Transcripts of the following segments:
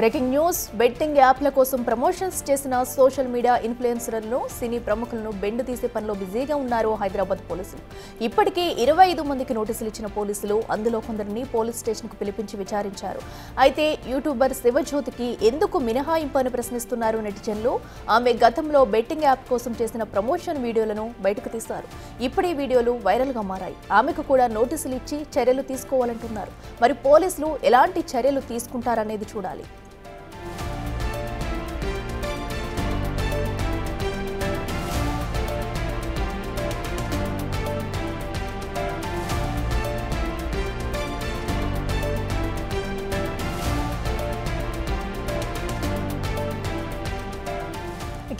Breaking news betting యాప్ల కోసం promotions చేసిన సోషల్ మీడియా ఇన్ఫ్లుయెన్సర్లను సినీ ప్రముఖులను బెండు తీసే పనిలో బిజీగా ఉన్నారు హైదరాబాద్ పోలీసులు. ఇప్పటికే 25 మందికి నోటీసులు ఇచ్చిన పోలీసులు అందులో కొందరిని పోలీస్ స్టేషన్కు పిలిపించి విచారించారు. అయితే యూట్యూబర్ శివజ్యోతికి ఎందుకు మినహాయింపు అని ప్రశ్నిస్తున్నారు నెటిజన్లు. ఆమె గతంలో బెట్టింగ్ యాప్ కోసం చేసిన ప్రమోషన్ వీడియోలను బయటకు తీశారు. ఇప్పుడు ఈ వీడియోలు వైరల్గా మారాయి. ఆమెకు కూడా నోటీసులు ఇచ్చి చర్యలు తీసుకోవాలంటున్నారు. మరి పోలీసులు ఎలాంటి చర్యలు తీసుకుంటారనేది చూడాలి.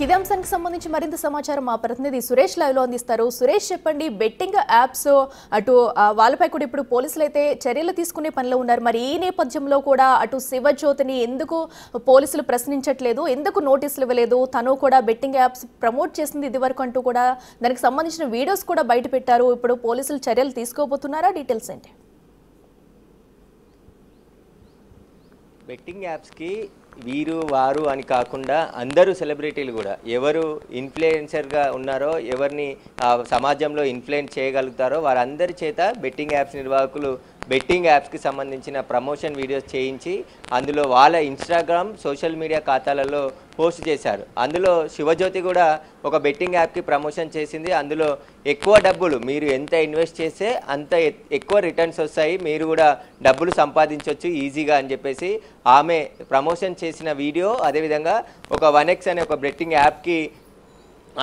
ఇదే అంశానికి సంబంధించి మరింత సమాచారం మా ప్రతినిధి సురేష్ లైవ్ లో అందిస్తారు. సురేష్, చెప్పండి, బెట్టింగ్ యాప్స్ అటు వాళ్ళపై కూడా ఇప్పుడు పోలీసులు అయితే చర్యలు తీసుకునే పనిలో ఉన్నారు. మరి ఈ నేపథ్యంలో కూడా అటు శివజ్యోతిని ఎందుకు పోలీసులు ప్రశ్నించట్లేదు, ఎందుకు నోటీసులు ఇవ్వలేదు? తను కూడా బెట్టింగ్ యాప్స్ ప్రమోట్ చేసింది ఇది వరకు అంటూ కూడా దానికి సంబంధించిన వీడియోస్ కూడా బయట పెట్టారు. ఇప్పుడు పోలీసులు చర్యలు తీసుకోబోతున్నారా? డీటెయిల్స్ ఏంటి? బెట్టింగ్ యాప్స్కి వీరు వారు అని కాకుండా అందరూ సెలబ్రిటీలు కూడా ఎవరు ఇన్ఫ్లుయెన్సర్గా ఉన్నారో, ఎవరిని సమాజంలో ఇన్ఫ్లుయెన్స్ చేయగలుగుతారో వారందరి చేత బెట్టింగ్ యాప్స్ నిర్వాహకులు బెట్టింగ్ యాప్స్కి సంబంధించిన ప్రమోషన్ వీడియోస్ చేయించి అందులో వాళ్ళ ఇన్స్టాగ్రామ్ సోషల్ మీడియా ఖాతాలలో పోస్ట్ చేశారు. అందులో శివజ్యోతి కూడా ఒక బెట్టింగ్ యాప్కి ప్రమోషన్ చేసింది. అందులో ఎక్కువ డబ్బులు మీరు ఎంత ఇన్వెస్ట్ చేస్తే అంత ఎక్కువ రిటర్న్స్ వస్తాయి, మీరు కూడా డబ్బులు సంపాదించవచ్చు ఈజీగా అని చెప్పేసి ఆమె ప్రమోషన్ చేసిన వీడియో, అదేవిధంగా ఒక 1x అనే ఒక బెట్టింగ్ యాప్కి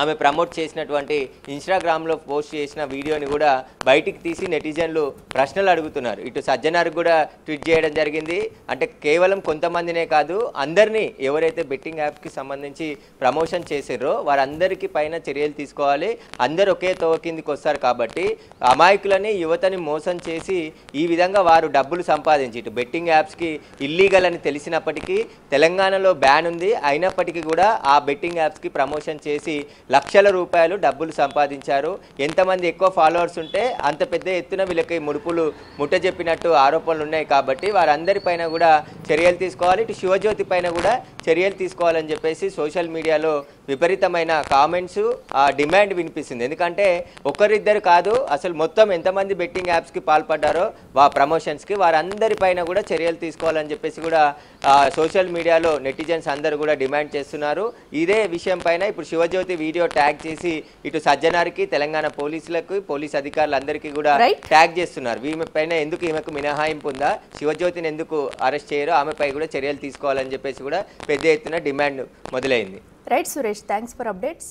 ఆమె ప్రమోట్ చేసినటువంటి ఇన్స్టాగ్రామ్లో పోస్ట్ చేసిన వీడియోని కూడా బయటికి తీసి నెటిజన్లు ప్రశ్నలు అడుగుతున్నారు. ఇటు సజ్జనార్కి కూడా ట్వీట్ చేయడం జరిగింది. అంటే కేవలం కొంతమందినే కాదు, అందరినీ ఎవరైతే బెట్టింగ్ యాప్కి సంబంధించి ప్రమోషన్ చేసారో వారందరికీ పైన చర్యలు తీసుకోవాలి. అందరూ ఒకే తోవ కిందికి వస్తారు కాబట్టి అమాయకులని యువతని మోసం చేసి ఈ విధంగా వారు డబ్బులు సంపాదించి ఇటు బెట్టింగ్ యాప్స్కి ఇల్లీగల్ అని తెలిసినప్పటికీ తెలంగాణలో బ్యాన్ ఉంది, అయినప్పటికీ కూడా ఆ బెట్టింగ్ యాప్స్కి ప్రమోషన్ చేసి లక్షల రూపాయలు డబ్బులు సంపాదించారు. ఎంతమంది ఎక్కువ ఫాలోవర్స్ ఉంటే అంత పెద్ద ఎత్తున వీళ్ళకి ముడుపులు ముట్ట చెప్పినట్టు ఆరోపణలు ఉన్నాయి. కాబట్టి వారందరిపైన కూడా చర్యలు తీసుకోవాలి. ఇటు శివజ్యోతి పైన కూడా చర్యలు తీసుకోవాలని చెప్పేసి సోషల్ మీడియాలో విపరీతమైన కామెంట్స్, డిమాండ్ వినిపిస్తుంది. ఎందుకంటే ఒకరిద్దరు కాదు, అసలు మొత్తం ఎంతమంది బెట్టింగ్ యాప్స్కి పాల్పడ్డారో ప్రమోషన్స్కి వారందరిపైన కూడా చర్యలు తీసుకోవాలని చెప్పేసి కూడా సోషల్ మీడియాలో నెటిజన్స్ అందరూ కూడా డిమాండ్ చేస్తున్నారు. ఇదే విషయం పైన ఇప్పుడు శివజ్యోతి వీడియో ట్యాగ్ చేసి ఇటు సజ్జనార్కి, తెలంగాణ పోలీసులకు, పోలీస్ అధికారులందరికీ కూడా ట్యాగ్ చేస్తున్నారు. ఈమె పైన ఎందుకు ఈమెకు మినహాయింపు ఉందా, శివజ్యోతిని ఎందుకు అరెస్ట్ చేయరో ఆమెపై కూడా చర్యలు తీసుకోవాలని చెప్పేసి కూడా పెద్ద ఎత్తున డిమాండ్ మొదలైంది. Right Suresh, thanks for updates.